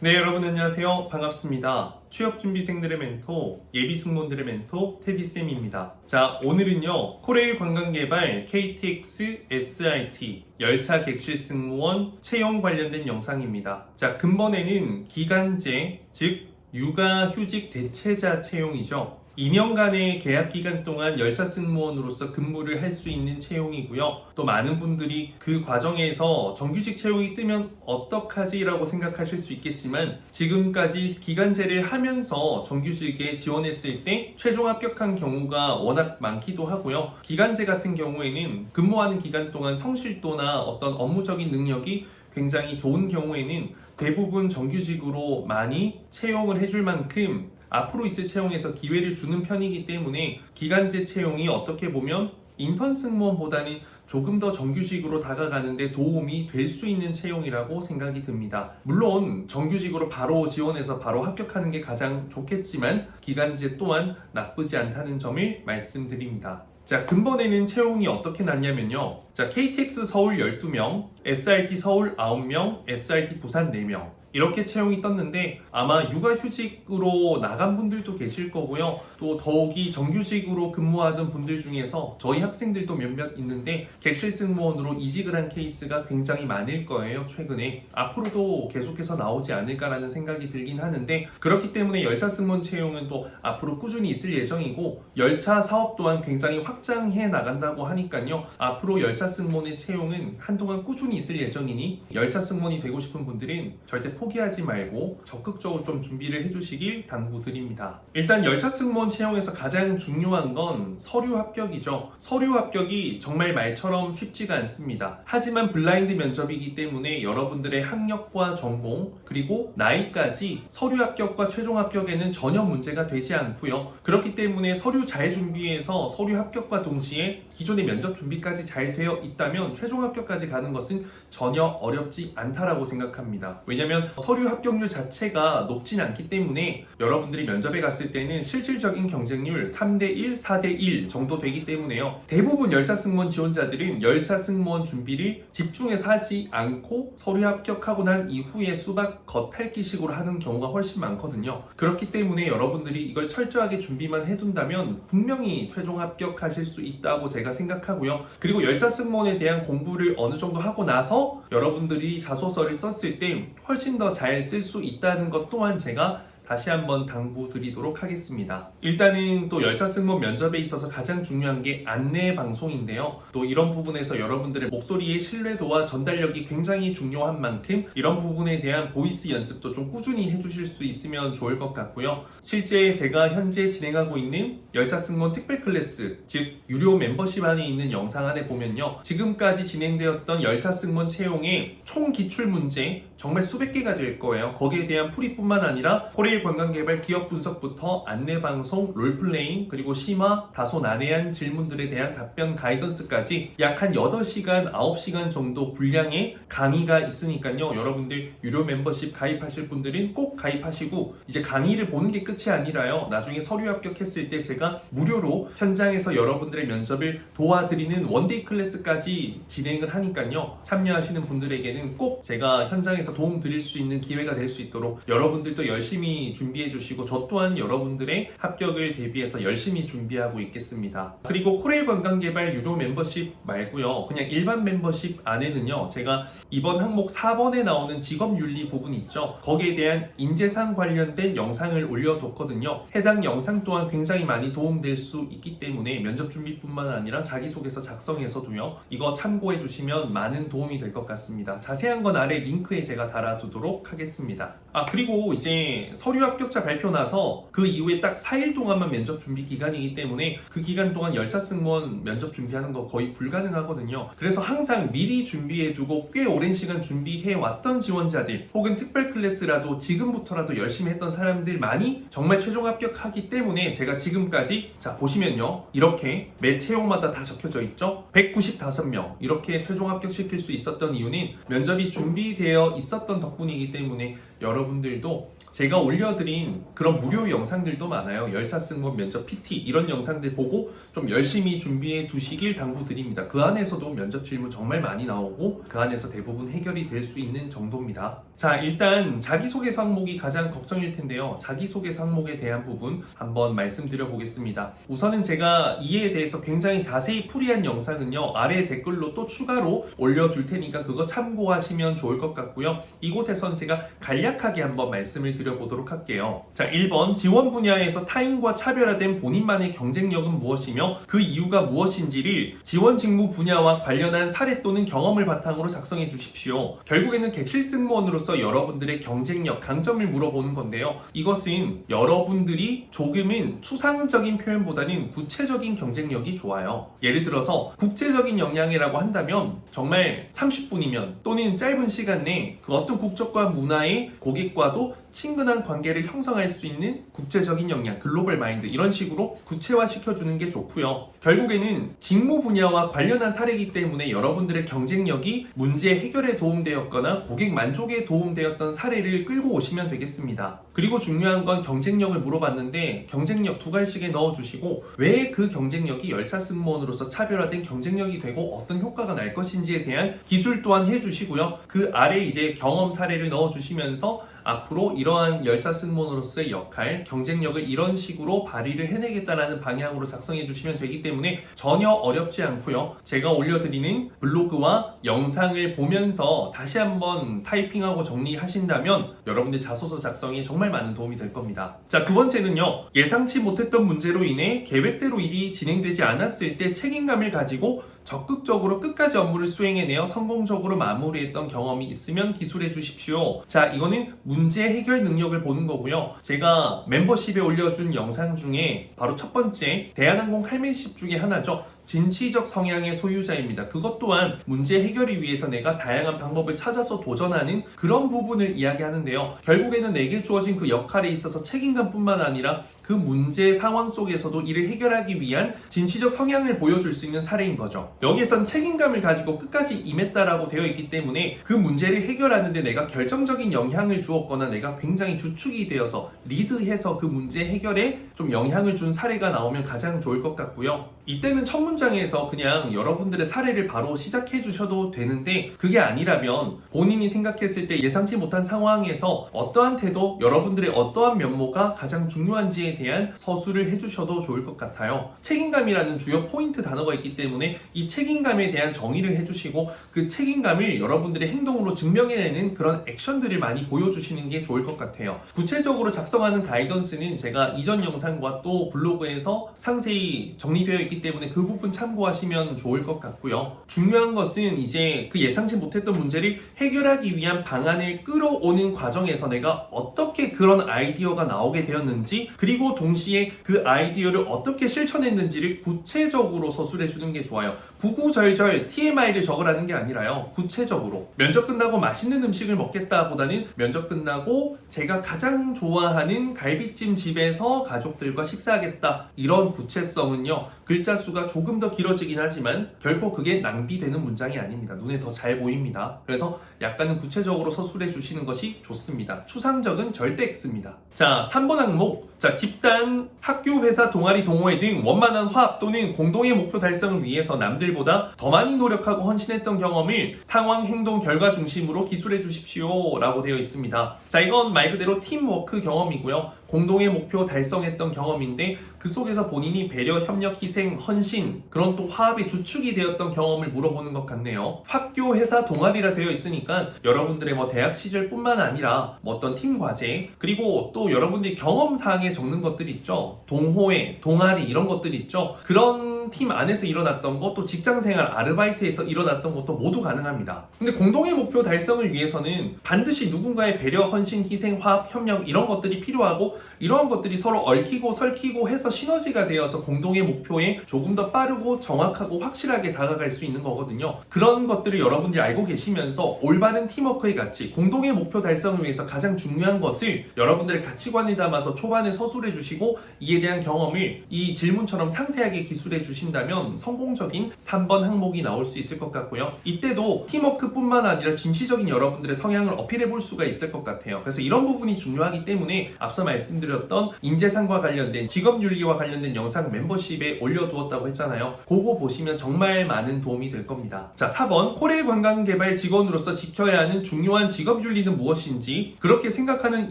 네, 여러분 안녕하세요. 반갑습니다. 취업준비생들의 멘토, 예비승무원들의 멘토, 테디쌤입니다. 자, 오늘은요, 코레일 관광개발 KTX SRT 열차 객실 승무원 채용 관련된 영상입니다. 자, 근본에는 기간제, 즉 육아휴직 대체자 채용이죠. 2년간의 계약 기간 동안 열차 승무원으로서 근무를 할 수 있는 채용이고요. 또 많은 분들이 그 과정에서 정규직 채용이 뜨면 어떡하지? 라고 생각하실 수 있겠지만 지금까지 기간제를 하면서 정규직에 지원했을 때 최종 합격한 경우가 워낙 많기도 하고요. 기간제 같은 경우에는 근무하는 기간 동안 성실도나 어떤 업무적인 능력이 굉장히 좋은 경우에는 대부분 정규직으로 많이 채용을 해줄 만큼 앞으로 있을 채용에서 기회를 주는 편이기 때문에 기간제 채용이 어떻게 보면 인턴 승무원보다는 조금 더 정규직으로 다가가는데 도움이 될 수 있는 채용이라고 생각이 듭니다. 물론 정규직으로 바로 지원해서 바로 합격하는 게 가장 좋겠지만 기간제 또한 나쁘지 않다는 점을 말씀드립니다. 자, 근본에는 채용이 어떻게 났냐면요. 자, KTX 서울 12명, SRT 서울 9명, SRT 부산 4명. 이렇게 채용이 떴는데 아마 육아휴직으로 나간 분들도 계실 거고요. 또 더욱이 정규직으로 근무하던 분들 중에서 저희 학생들도 몇몇 있는데 객실 승무원으로 이직을 한 케이스가 굉장히 많을 거예요. 최근에. 앞으로도 계속해서 나오지 않을까라는 생각이 들긴 하는데 그렇기 때문에 열차 승무원 채용은 또 앞으로 꾸준히 있을 예정이고 열차 사업 또한 굉장히 확장해 나간다고 하니까요. 앞으로 열차 승무원의 채용은 한동안 꾸준히 있을 예정이니 열차 승무원이 되고 싶은 분들은 절대 포기하지 말고 적극적으로 좀 준비를 해주시길 당부드립니다. 일단 열차 승무원 채용에서 가장 중요한 건 서류 합격이죠. 서류 합격이 정말 말처럼 쉽지가 않습니다. 하지만 블라인드 면접이기 때문에 여러분들의 학력과 전공 그리고 나이까지 서류 합격과 최종 합격에는 전혀 문제가 되지 않고요. 그렇기 때문에 서류 잘 준비해서 서류 합격과 동시에 기존의 면접 준비까지 잘 되어 있다면 최종 합격까지 가는 것은 전혀 어렵지 않다라고 생각합니다. 왜냐면 서류 합격률 자체가 높진 않기 때문에 여러분들이 면접에 갔을 때는 실질적인 경쟁률 3대1, 4대1 정도 되기 때문에요. 대부분 열차 승무원 지원자들은 열차 승무원 준비를 집중해서 하지 않고 서류 합격하고 난 이후에 수박 겉핥기식으로 하는 경우가 훨씬 많거든요. 그렇기 때문에 여러분들이 이걸 철저하게 준비만 해둔다면 분명히 최종 합격하실 수 있다고 제가 생각하고요. 그리고 열차 승무원에 대한 공부를 어느 정도 하고 나서 여러분들이 자소서를 썼을 때 훨씬 더 잘 쓸 수 있다는 것 또한 제가 다시 한번 당부드리도록 하겠습니다. 일단은 또 열차 승무원 면접에 있어서 가장 중요한 게 안내 방송인데요. 또 이런 부분에서 여러분들의 목소리의 신뢰도와 전달력이 굉장히 중요한 만큼 이런 부분에 대한 보이스 연습도 좀 꾸준히 해주실 수 있으면 좋을 것 같고요. 실제 제가 현재 진행하고 있는 열차 승무원 특별 클래스, 즉 유료 멤버십 안에 있는 영상 안에 보면요. 지금까지 진행되었던 열차 승무원 채용의 총 기출 문제 정말 수백 개가 될 거예요. 거기에 대한 풀이뿐만 아니라 코레일 관광개발 기업 분석부터 안내방송, 롤플레잉, 그리고 심화, 다소 난해한 질문들에 대한 답변 가이던스까지 약 한 8시간, 9시간 정도 분량의 강의가 있으니까요. 여러분들 유료 멤버십 가입하실 분들은 꼭 가입하시고 이제 강의를 보는 게 끝이 아니라요. 나중에 서류 합격했을 때 제가 무료로 현장에서 여러분들의 면접을 도와드리는 원데이 클래스까지 진행을 하니까요. 참여하시는 분들에게는 꼭 제가 현장에서 도움 드릴 수 있는 기회가 될 수 있도록 여러분들도 열심히 준비해 주시고 저 또한 여러분들의 합격을 대비해서 열심히 준비하고 있겠습니다. 그리고 코레일 관광개발 유료 멤버십 말고요. 그냥 일반 멤버십 안에는요. 제가 이번 항목 4번에 나오는 직업윤리 부분이 있죠. 거기에 대한 인재상 관련된 영상을 올려뒀거든요. 해당 영상 또한 굉장히 많이 도움될 수 있기 때문에 면접 준비뿐만 아니라 자기소개서 작성에서도요. 이거 참고해 주시면 많은 도움이 될 것 같습니다. 자세한 건 아래 링크에 제가 달아두도록 하겠습니다. 그리고 이제 서류 합격자 발표 나서 그 이후에 딱 4일 동안만 면접 준비 기간이기 때문에 그 기간 동안 열차 승무원 면접 준비하는 거 거의 불가능하거든요. 그래서 항상 미리 준비해두고 꽤 오랜 시간 준비해왔던 지원자들 혹은 특별 클래스라도 지금부터라도 열심히 했던 사람들만이 정말 최종 합격하기 때문에 제가 지금까지 자 보시면요. 이렇게 매 채용마다 다 적혀져 있죠. 195명 이렇게 최종 합격시킬 수 있었던 이유는 면접이 준비되어 있었던 덕분이기 때문에 여러분들도 제가 올려드린 그런 무료 영상들도 많아요. 열차 승무원 면접 PT 이런 영상들 보고 좀 열심히 준비해 두시길 당부드립니다. 그 안에서도 면접 질문 정말 많이 나오고 그 안에서 대부분 해결이 될 수 있는 정도입니다. 자, 일단 자기소개서 항목이 가장 걱정일 텐데요. 자기소개서 항목에 대한 부분 한번 말씀드려 보겠습니다. 우선은 제가 이에 대해서 굉장히 자세히 풀이한 영상은요, 아래 댓글로 또 추가로 올려둘 테니까 그거 참고하시면 좋을 것 같고요. 이곳에선 제가 간략하게 한번 말씀을 드려보도록 할게요. 자, 1번 지원 분야에서 타인과 차별화된 본인만의 경쟁력은 무엇이며 그 이유가 무엇인지를 지원 직무 분야와 관련한 사례 또는 경험을 바탕으로 작성해 주십시오. 결국에는 객실 승무원으로서 여러분들의 경쟁력, 강점을 물어보는 건데요. 이것은 여러분들이 조금은 추상적인 표현보다는 구체적인 경쟁력이 좋아요. 예를 들어서 국제적인 역량이라고 한다면 정말 30분이면 또는 짧은 시간 내에 그 어떤 국적과 문화의 고객과도 친근한 관계를 형성할 수 있는 국제적인 역량, 글로벌 마인드 이런 식으로 구체화시켜주는 게 좋고요. 결국에는 직무 분야와 관련한 사례이기 때문에 여러분들의 경쟁력이 문제 해결에 도움되었거나 고객 만족에 도움되었던 사례를 끌고 오시면 되겠습니다. 그리고 중요한 건 경쟁력을 물어봤는데 경쟁력 두 갈씩에 넣어주시고 왜 그 경쟁력이 열차 승무원으로서 차별화된 경쟁력이 되고 어떤 효과가 날 것인지에 대한 기술 또한 해주시고요. 그 아래 이제 경험 사례를 넣어주시면서 앞으로 이러한 열차 승무원으로서의 역할, 경쟁력을 이런 식으로 발휘를 해내겠다라는 방향으로 작성해 주시면 되기 때문에 전혀 어렵지 않고요. 제가 올려드리는 블로그와 영상을 보면서 다시 한번 타이핑하고 정리하신다면 여러분들 자소서 작성에 정말 많은 도움이 될 겁니다. 자, 두 번째는요. 예상치 못했던 문제로 인해 계획대로 일이 진행되지 않았을 때 책임감을 가지고 적극적으로 끝까지 업무를 수행해내어 성공적으로 마무리했던 경험이 있으면 기술해 주십시오. 자, 이거는 문제 해결 능력을 보는 거고요. 제가 멤버십에 올려준 영상 중에 바로 첫 번째 대한항공 할매십 중에 하나죠. 진취적 성향의 소유자입니다. 그것 또한 문제 해결을 위해서 내가 다양한 방법을 찾아서 도전하는 그런 부분을 이야기하는데요. 결국에는 내게 주어진 그 역할에 있어서 책임감뿐만 아니라 그 문제 상황 속에서도 이를 해결하기 위한 진취적 성향을 보여줄 수 있는 사례인 거죠. 여기에선 책임감을 가지고 끝까지 임했다라고 되어 있기 때문에 그 문제를 해결하는데 내가 결정적인 영향을 주었거나 내가 굉장히 주축이 되어서 리드해서 그 문제 해결에 좀 영향을 준 사례가 나오면 가장 좋을 것 같고요. 이때는 첫 문장에서 그냥 여러분들의 사례를 바로 시작해 주셔도 되는데 그게 아니라면 본인이 생각했을 때 예상치 못한 상황에서 어떠한 태도, 여러분들의 어떠한 면모가 가장 중요한지에 대한 서술을 해주셔도 좋을 것 같아요. 책임감이라는 주요 포인트 단어가 있기 때문에 이 책임감에 대한 정의를 해주시고 그 책임감을 여러분들의 행동으로 증명해내는 그런 액션들을 많이 보여주시는 게 좋을 것 같아요. 구체적으로 작성하는 가이던스는 제가 이전 영상과 또 블로그에서 상세히 정리되어 있기 때문에 그 부분 참고하시면 좋을 것 같고요. 중요한 것은 이제 그 예상치 못했던 문제를 해결하기 위한 방안을 끌어오는 과정에서 내가 어떻게 그런 아이디어가 나오게 되었는지 그리고 동시에 그 아이디어를 어떻게 실천했는지를 구체적으로 서술해 주는 게 좋아요. 구구절절 TMI를 적으라는 게 아니라요. 구체적으로 면접 끝나고 맛있는 음식을 먹겠다 보다는 면접 끝나고 제가 가장 좋아하는 갈비찜 집에서 가족들과 식사하겠다. 이런 구체성은요. 글자 수가 조금 더 길어지긴 하지만 결코 그게 낭비되는 문장이 아닙니다. 눈에 더 잘 보입니다. 그래서 약간은 구체적으로 서술해 주시는 것이 좋습니다. 추상적은 절대 X입니다. 자, 3번 항목. 자, 집단, 학교, 회사, 동아리, 동호회 등 원만한 화합 또는 공동의 목표 달성을 위해서 남들보다 더 많이 노력하고 헌신했던 경험을 상황, 행동, 결과 중심으로 기술해 주십시오 라고 되어 있습니다. 자, 이건 말 그대로 팀워크 경험이고요. 공동의 목표 달성했던 경험인데 그 속에서 본인이 배려, 협력, 희생, 헌신 그런 또 화합의 주축이 되었던 경험을 물어보는 것 같네요. 학교, 회사, 동아리라 되어 있으니까 여러분들의 뭐 대학 시절뿐만 아니라 뭐 어떤 팀 과제 그리고 또 여러분들이 경험사항에 적는 것들이 있죠. 동호회, 동아리 이런 것들이 있죠. 그런 팀 안에서 일어났던 것, 또 직장생활, 아르바이트에서 일어났던 것도 모두 가능합니다. 근데 공동의 목표 달성을 위해서는 반드시 누군가의 배려, 헌신, 희생, 화합, 협력 이런 것들이 필요하고 이러한 것들이 서로 얽히고 설키고 해서 시너지가 되어서 공동의 목표에 조금 더 빠르고 정확하고 확실하게 다가갈 수 있는 거거든요. 그런 것들을 여러분들이 알고 계시면서 올바른 팀워크의 가치, 공동의 목표 달성을 위해서 가장 중요한 것을 여러분들의 가치관에 담아서 초반에 서술해 주시고 이에 대한 경험을 이 질문처럼 상세하게 기술해 주신다면 성공적인 3번 항목이 나올 수 있을 것 같고요. 이때도 팀워크뿐만 아니라 진취적인 여러분들의 성향을 어필해 볼 수가 있을 것 같아요. 그래서 이런 부분이 중요하기 때문에 앞서 말씀드렸던 인재상과 관련된 직업윤리와 관련된 영상 멤버십에 올려두었다고 했잖아요. 그거 보시면 정말 많은 도움이 될 겁니다. 자, 4번 코레일 관광개발 직원으로서 지켜야 하는 중요한 직업윤리는 무엇인지 그렇게 생각하는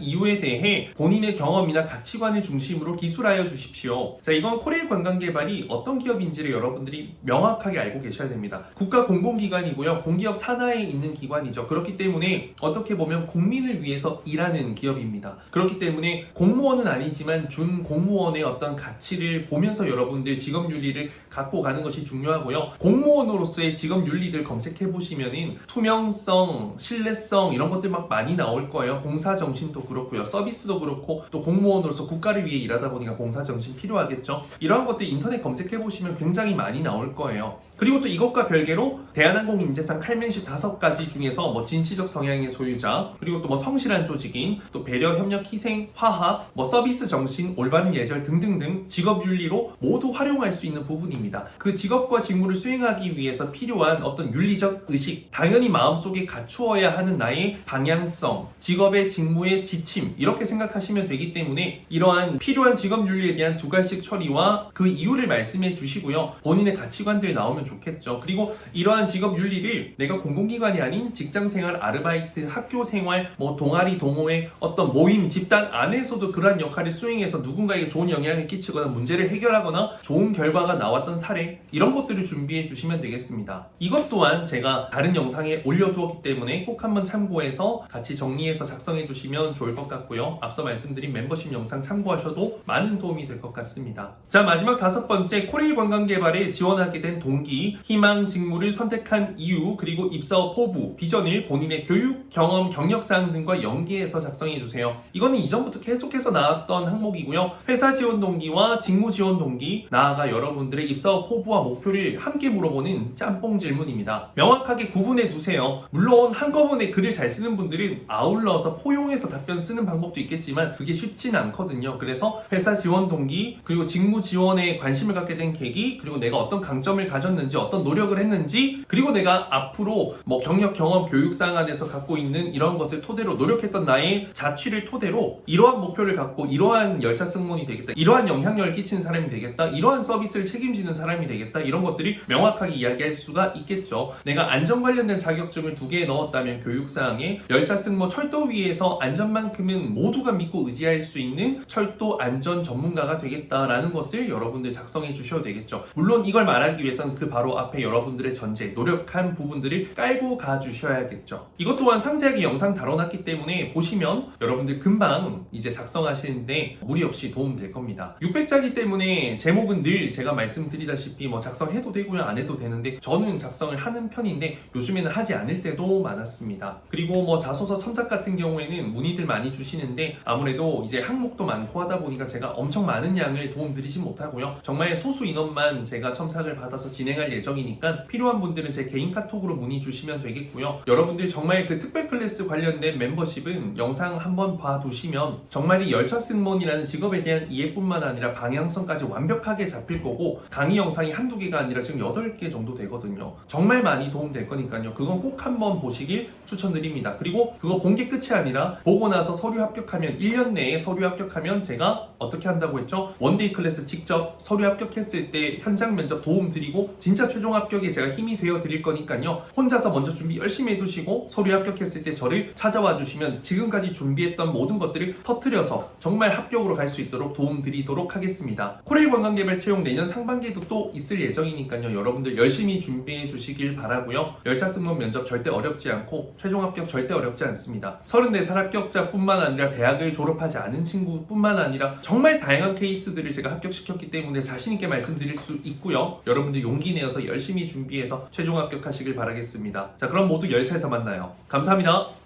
이유에 대해 본인의 경험이나 가치관을 중심으로 기술하여 주십시오. 자, 이건 코레일 관광개발이 어떤 기업인지를 여러분들이 명확하게 알고 계셔야 됩니다. 국가 공공기관이고요. 공기업 산하에 있는 기관이죠. 그렇기 때문에 어떻게 보면 국민을 위해서 일하는 기업입니다. 그렇기 때문에 공무원은 아니지만 준공무원의 어떤 가치를 보면서 여러분들 직업윤리를 갖고 가는 것이 중요하고요. 공무원으로서의 직업윤리들 검색해 보시면은 투명성, 신뢰성 이런 것들 막 많이 나올 거예요. 봉사정신도 그렇고요. 서비스도 그렇고 또 공무원으로서 국가를 위해 일하다 보니까 봉사정신 필요하겠죠. 이러한 것들 인터넷 검색해 보시면 굉장히 많이 나올 거예요. 그리고 또 이것과 별개로 대한항공 인재상 칼맨십 5가지 중에서 뭐 진취적 성향의 소유자, 그리고 또 뭐 성실한 조직인, 또 배려, 협력, 희생, 화합, 뭐 서비스 정신, 올바른 예절 등등등 직업윤리로 모두 활용할 수 있는 부분입니다. 그 직업과 직무를 수행하기 위해서 필요한 어떤 윤리적 의식, 당연히 마음속에 갖추어야 하는 나의 방향성, 직업의 직무의 지침 이렇게 생각하시면 되기 때문에 이러한 필요한 직업윤리에 대한 2가지씩 처리와 그 이유를 말씀해 주시고요. 본인의 가치관들 나오면 좋겠죠. 그리고 이러한 직업 윤리를 내가 공공기관이 아닌 직장생활, 아르바이트, 학교생활, 뭐 동아리, 동호회, 어떤 모임, 집단 안에서도 그러한 역할을 수행해서 누군가에게 좋은 영향을 끼치거나 문제를 해결하거나 좋은 결과가 나왔던 사례 이런 것들을 준비해 주시면 되겠습니다. 이것 또한 제가 다른 영상에 올려두었기 때문에 꼭 한번 참고해서 같이 정리해서 작성해 주시면 좋을 것 같고요. 앞서 말씀드린 멤버십 영상 참고하셔도 많은 도움이 될 것 같습니다. 자, 마지막 5번째 코레일 관광개발에 지원하게 된 동기, 희망, 직무를 선택한 이유, 그리고 입사 후 포부, 비전을 본인의 교육, 경험, 경력사항 등과 연계해서 작성해주세요. 이거는 이전부터 계속해서 나왔던 항목이고요. 회사 지원 동기와 직무 지원 동기, 나아가 여러분들의 입사 후 포부와 목표를 함께 물어보는 짬뽕 질문입니다. 명확하게 구분해 두세요. 물론 한꺼번에 글을 잘 쓰는 분들은 아울러서 포용해서 답변 쓰는 방법도 있겠지만 그게 쉽지는 않거든요. 그래서 회사 지원 동기, 그리고 직무 지원에 관심을 갖게 된 계기, 그리고 내가 어떤 강점을 가졌는지, 어떤 노력을 했는지, 그리고 내가 앞으로 뭐 경력, 경험, 교육상 안에서 갖고 있는 이런 것을 토대로 노력했던 나의 자취를 토대로 이러한 목표를 갖고 이러한 열차 승무원이 되겠다, 이러한 영향력을 끼치는 사람이 되겠다, 이러한 서비스를 책임지는 사람이 되겠다, 이런 것들이 명확하게 이야기할 수가 있겠죠. 내가 안전 관련된 자격증을 2개 넣었다면 교육사항에 열차 승무 철도 위에서 안전만큼은 모두가 믿고 의지할 수 있는 철도 안전 전문가가 되겠다라는 것을 여러분들 작성해 주셔도 되겠죠. 물론 이걸 말하기 위해서는 그 바로 앞에 여러분들의 전제, 노력한 부분들을 깔고 가주셔야겠죠. 이것 또한 상세하게 영상 다뤄놨기 때문에 보시면 여러분들 금방 이제 작성하시는데 무리 없이 도움 될 겁니다. 600자기 때문에 제목은 늘 제가 말씀드리다시피 뭐 작성해도 되고요, 안 해도 되는데 저는 작성을 하는 편인데 요즘에는 하지 않을 때도 많았습니다. 그리고 뭐 자소서 첨삭 같은 경우에는 문의들 많이 주시는데 아무래도 이제 항목도 많고 하다 보니까 제가 엄청 많은 양을 도움드리진 못하고요. 정말 소수 인원만 제가 첨삭을 받아서 진행할 예정이니까 필요한 분들은 제 개인 카톡으로 문의 주시면 되겠고요. 여러분들 정말 그 특별 클래스 관련된 멤버십은 영상 한번 봐두시면 정말 이 열차 승무원이라는 직업에 대한 이해뿐만 아니라 방향성까지 완벽하게 잡힐 거고, 강의 영상이 한두 개가 아니라 지금 8개 정도 되거든요. 정말 많이 도움될 거니까요. 그건 꼭 한번 보시길 추천드립니다. 그리고 그거 본 게 끝이 아니라 보고 나서 서류 합격하면 1년 내에 서류 합격하면 제가 어떻게 한다고 했죠? 원데이 클래스 직접 서류 합격했을 때 현장 면접 도움 드리고 진짜 최종 합격에 제가 힘이 되어 드릴 거니까요. 혼자서 먼저 준비 열심히 해두시고 서류 합격했을 때 저를 찾아와 주시면 지금까지 준비했던 모든 것들을 터뜨려서 정말 합격으로 갈 수 있도록 도움 드리도록 하겠습니다. 코레일 관광개발 채용 내년 상반기에도 또 있을 예정이니까요. 여러분들 열심히 준비해 주시길 바라고요. 열차 승무원 면접 절대 어렵지 않고 최종 합격 절대 어렵지 않습니다. 34살 합격자뿐만 아니라 대학을 졸업하지 않은 친구뿐만 아니라 정말 다양한 케이스들을 제가 합격시켰기 때문에 자신있게 말씀드릴 수 있고요. 여러분들 용기 내어서 열심히 준비해서 최종 합격하시길 바라겠습니다. 자, 그럼 모두 열차에서 만나요. 감사합니다.